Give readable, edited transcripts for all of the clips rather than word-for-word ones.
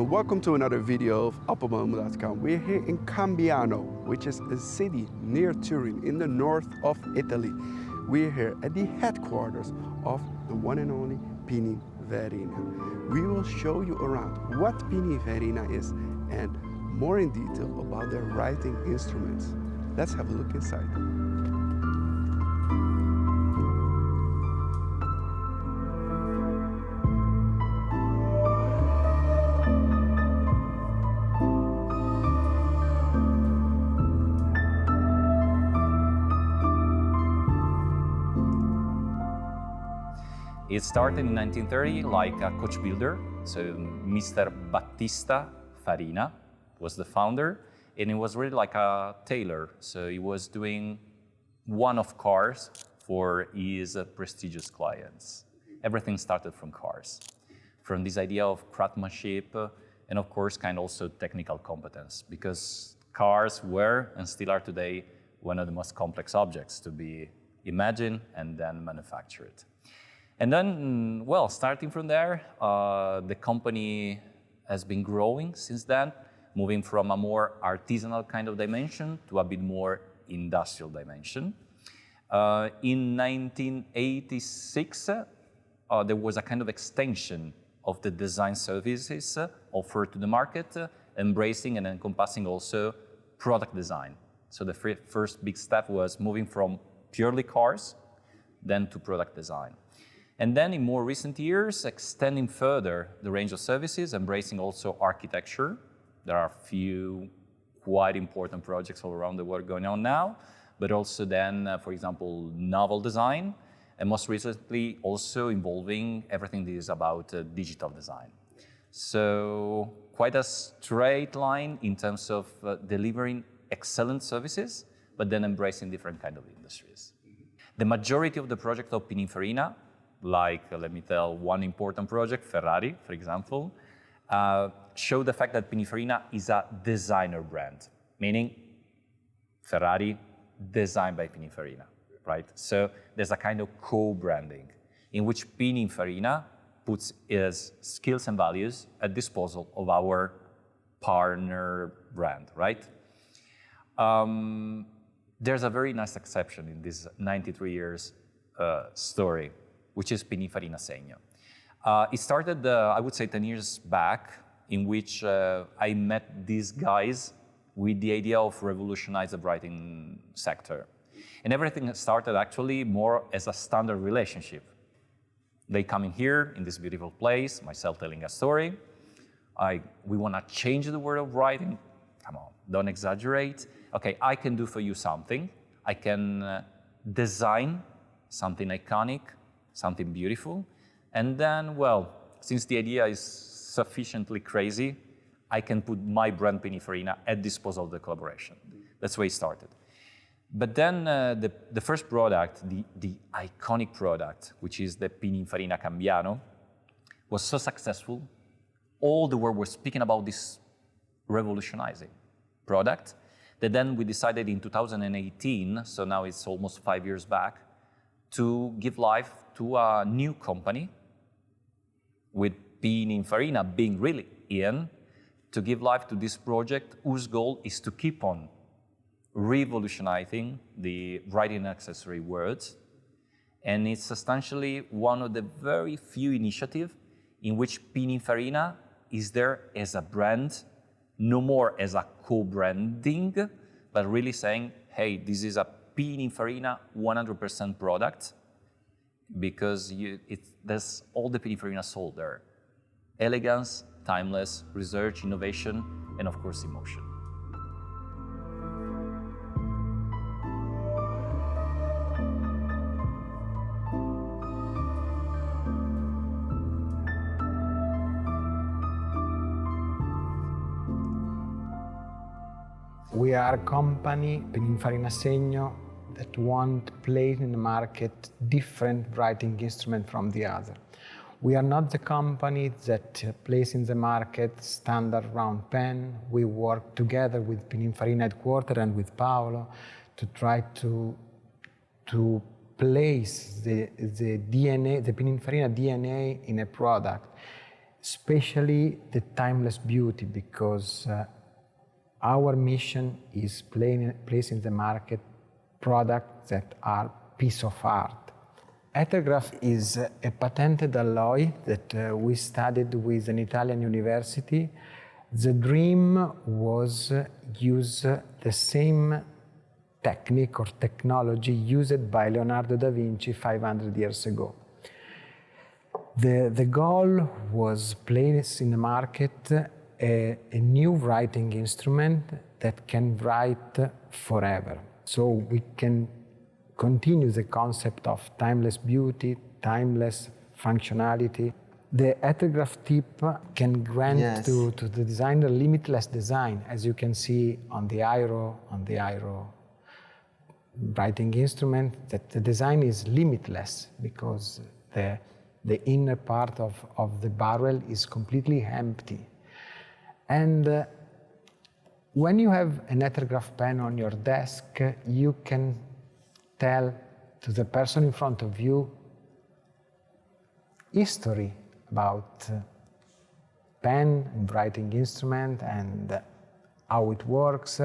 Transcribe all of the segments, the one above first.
and welcome to another video of Appelboom.com. We're here in Cambiano, which is a city near Turin in the north of Italy. We're here at the headquarters of the one and only Pini Verina. We will show you around what Pini Verina is and more in detail about their writing instruments. Let's have a look inside. It started in 1930 like a coach builder, so Mr. Battista Farina was the founder, and he was really like a tailor, so he was doing one-off cars for his prestigious clients. Everything started from cars, from this idea of craftsmanship and of course kind of also technical competence, because cars were and still are today one of the most complex objects to be imagined and then manufactured. And then, well, starting from there, the company has been growing since then, moving from a more artisanal kind of dimension to a bit more industrial dimension. In 1986, there was a kind of extension of the design services offered to the market, embracing and encompassing also product design. So the first big step was moving from purely cars, then to product design. And then in more recent years, extending further the range of services, embracing also architecture. There are a few quite important projects all around the world going on now, but also then, for example, novel design, and most recently also involving everything that is about digital design. So quite a straight line in terms of delivering excellent services, but then embracing different kind of industries. The majority of the project of Pininfarina, like, let me tell, one important project, Ferrari, for example, show the fact that Pininfarina is a designer brand, meaning Ferrari designed by Pininfarina, right? So there's a kind of co-branding in which Pininfarina puts its skills and values at disposal of our partner brand, right? There's a very nice exception in this 93 years story, which is Pininfarina Segno. It started, I would say, 10 years back, in which I met these guys with the idea of revolutionize the writing sector. And everything started actually more as a standard relationship. They come in here, in this beautiful place, myself telling a story. We want to change the world of writing. Come on, don't exaggerate. Okay, I can do for you something. I can design something iconic, something beautiful. And then, well, since the idea is sufficiently crazy, I can put my brand Pininfarina at disposal of the collaboration. That's where it started. But then the first product, the iconic product, which is the Pininfarina Cambiano, was so successful. All the world was speaking about this revolutionizing product, that then we decided in 2018, so now it's almost 5 years back, to give life to a new company, with Pininfarina being really in, to give life to this project whose goal is to keep on revolutionizing the writing accessory words. And it's substantially one of the very few initiatives in which Pininfarina is there as a brand, no more as a co-branding, but really saying, hey, this is a Pininfarina 100% product, because there's all the Pininfarina soul there. Elegance, timeless, research, innovation, and of course emotion. We are a company, Pininfarina Segno, that want to place in the market different writing instrument from the other. We are not the company that places in the market standard round pen. We work together with Pininfarina headquarters and with Paolo to try to place the DNA, the Pininfarina DNA in a product. especially the timeless beauty, because our mission is placing in the market products that are piece of art. Ethergraph is a patented alloy that we studied with an Italian university. The dream was use the same technique or technology used by Leonardo da Vinci 500 years ago. The goal was place in the market a new writing instrument that can write forever. So we can continue the concept of timeless beauty, timeless functionality. The Ethergraph tip can grant to the designer limitless design, as you can see on the Airo writing instrument, that the design is limitless because the inner part of the barrel is completely empty. And when you have an Ethergraph pen on your desk, you can tell to the person in front of you history about pen and writing instrument and how it works,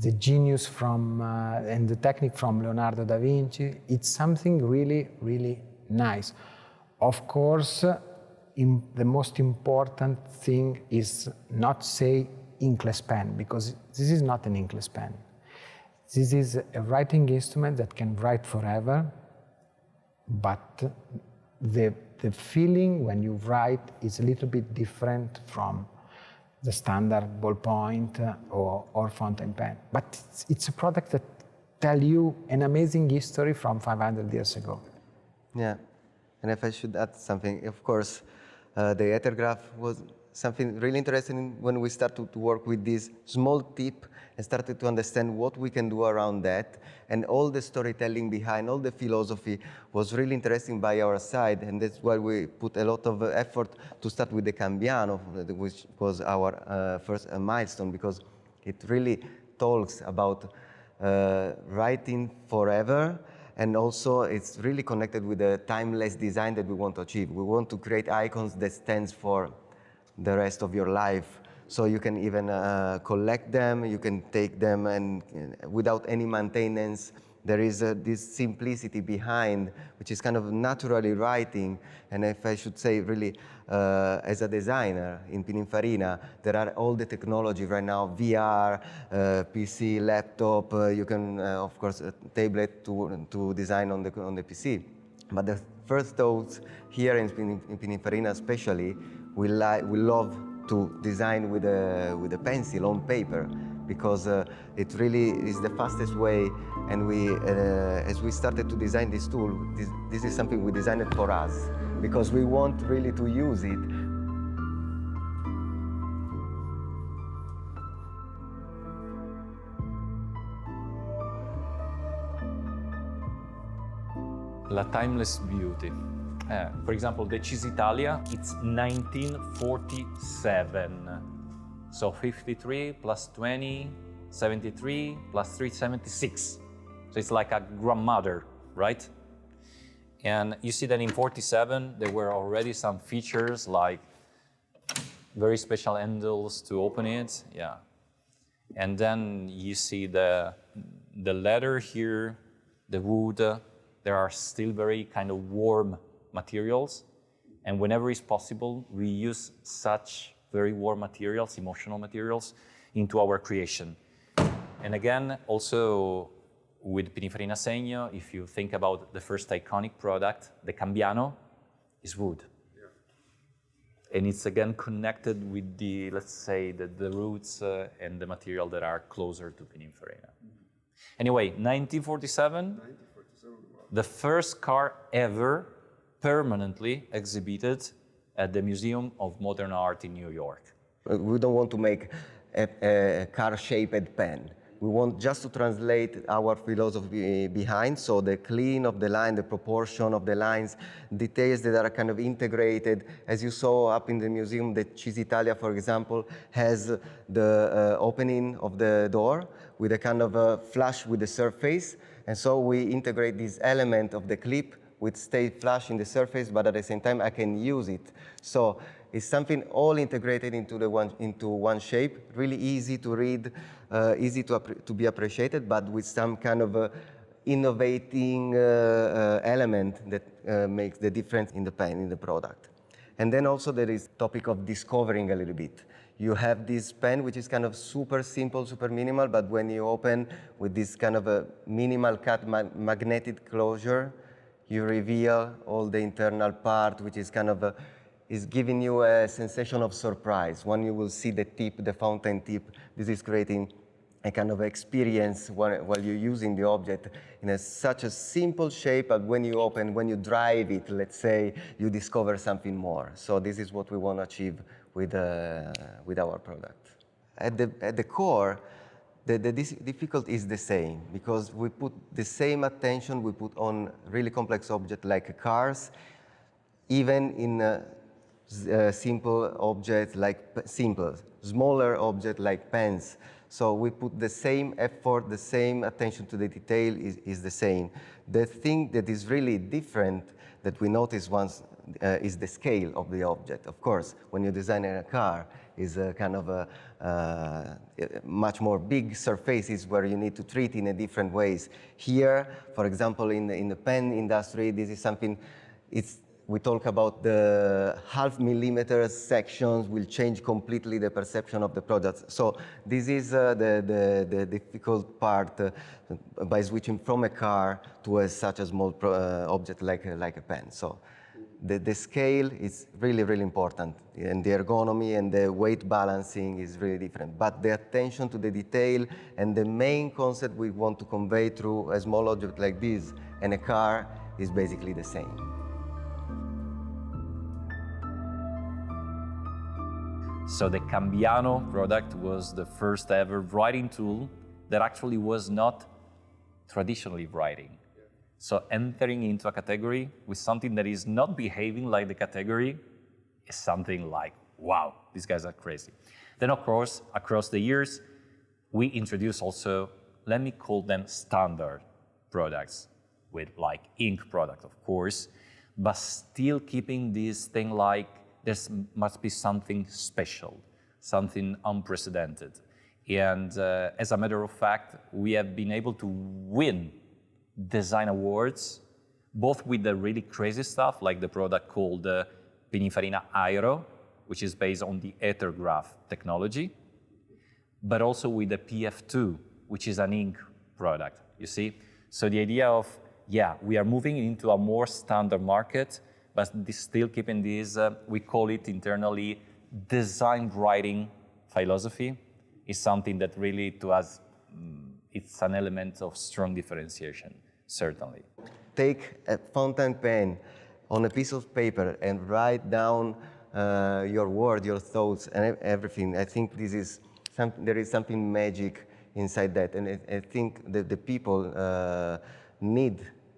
the genius from and the technique from Leonardo da Vinci. It's something really, really nice. Of course, the most important thing is not say inkless pen, because this is not an inkless pen. This is a writing instrument that can write forever, but the feeling when you write is a little bit different from the standard ballpoint or fountain pen. But it's a product that tells you an amazing history from 500 years ago. Yeah, and if I should add something, of course, the Ethergraph was something really interesting when we started to work with this small tip and started to understand what we can do around that. And all the storytelling behind, all the philosophy was really interesting by our side. And that's why we put a lot of effort to start with the Cambiano, which was our first milestone, because it really talks about writing forever. And also it's really connected with the timeless design that we want to achieve. We want to create icons that stands for the rest of your life. So you can even collect them, you can take them, and without any maintenance. There is this simplicity behind, which is kind of naturally writing. And if I should say really, as a designer in Pininfarina, there are all the technology right now, VR, PC, laptop, you can, of course, a tablet to design on the PC. But the first thoughts here in Pininfarina especially, we love to design with a pencil on paper, because it really is the fastest way. And we, as we started to design this tool, this is something we designed for us, because we want really to use it. La timeless beauty. For example, the Cisitalia, it's 1947. So 53 plus 20, 73 plus 3, 76. So it's like a grandmother, right? And you see that in 47, there were already some features like very special handles to open it, yeah. And then you see the leather here, the wood, there are still very kind of warm materials, and whenever it's possible, we use such very warm materials, emotional materials, into our creation. And again, also with Pininfarina Segno, if you think about the first iconic product, the Cambiano, is wood. Yeah. And it's again connected with the, let's say, the roots and the material that are closer to Pininfarina. Anyway, 1947, the first car ever permanently exhibited at the Museum of Modern Art in New York. We don't want to make a car-shaped pen. We want just to translate our philosophy behind, so the clean of the line, the proportion of the lines, details that are kind of integrated. As you saw up in the museum, the Cisitalia, for example, has the opening of the door with a kind of a flush with the surface. And so we integrate this element of the clip with stay flush in the surface, but at the same time I can use it. So it's something all integrated into one shape, really easy to read, easy to be appreciated, but with some kind of innovating element that makes the difference in the pen, in the product. And then also there is topic of discovering a little bit. You have this pen which is kind of super simple, super minimal, but when you open with this kind of a minimal cut magnetic closure, you reveal all the internal part, which is kind of is giving you a sensation of surprise. When you will see the tip, the fountain tip, this is creating a kind of experience while you're using the object in such a simple shape, but when you open, when you drive it, let's say, you discover something more. So this is what we want to achieve with our product. At the core, the difficulty is the same, because we put the same attention we put on really complex objects like cars, even in simple objects like smaller objects like pens. So we put the same effort, the same attention to the detail is the same. The thing that is really different that we notice once is the scale of the object. Of course, when you design a car, is a kind of a much more big surfaces where you need to treat in a different ways. Here, for example, in the pen industry, this is something, we talk about the half-millimeter sections will change completely the perception of the product. So this is the difficult part by switching from a car to such a small object like a pen. So the scale is really, really important, and the ergonomy and the weight balancing is really different. But the attention to the detail and the main concept we want to convey through a small object like this and a car is basically the same. So the Cambiano product was the first ever writing tool that actually was not traditionally writing. So entering into a category with something that is not behaving like the category is something like, wow, these guys are crazy. Then of course, across the years, we introduced also, let me call them standard products with like ink product, of course, but still keeping this thing like, there must be something special, something unprecedented. And as a matter of fact, we have been able to win design awards, both with the really crazy stuff, like the product called Pininfarina Aero, which is based on the ethergraph technology, but also with the PF2, which is an ink product, you see? So the idea of, yeah, we are moving into a more standard market, but still keeping this, we call it internally, design writing philosophy, is something that really, to us, it's an element of strong differentiation, certainly. Take a fountain pen on a piece of paper and write down your words, your thoughts, and everything. I think there is something magic inside that, and I think that the people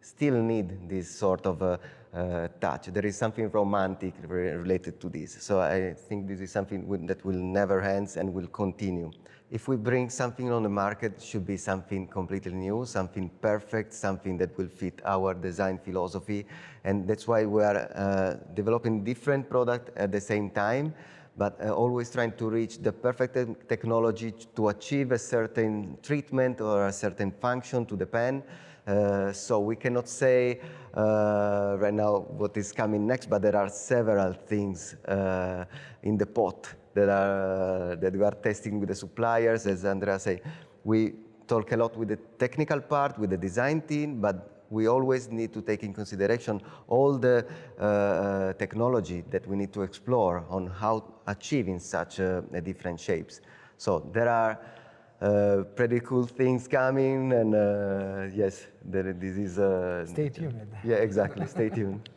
still need this sort of touch. There is something romantic related to this. So I think this is something that will never end and will continue. If we bring something on the market, it should be something completely new, something perfect, something that will fit our design philosophy. And that's why we are developing different products at the same time, but always trying to reach the perfect technology to achieve a certain treatment or a certain function to the pen. So we cannot say right now what is coming next, but there are several things in the pot that we are testing with the suppliers. As Andrea said, we talk a lot with the technical part, with the design team, but we always need to take in consideration all the technology that we need to explore on how achieving such different shapes. So there are pretty cool things coming, and yes, this is... Stay tuned. Yeah, exactly, stay tuned.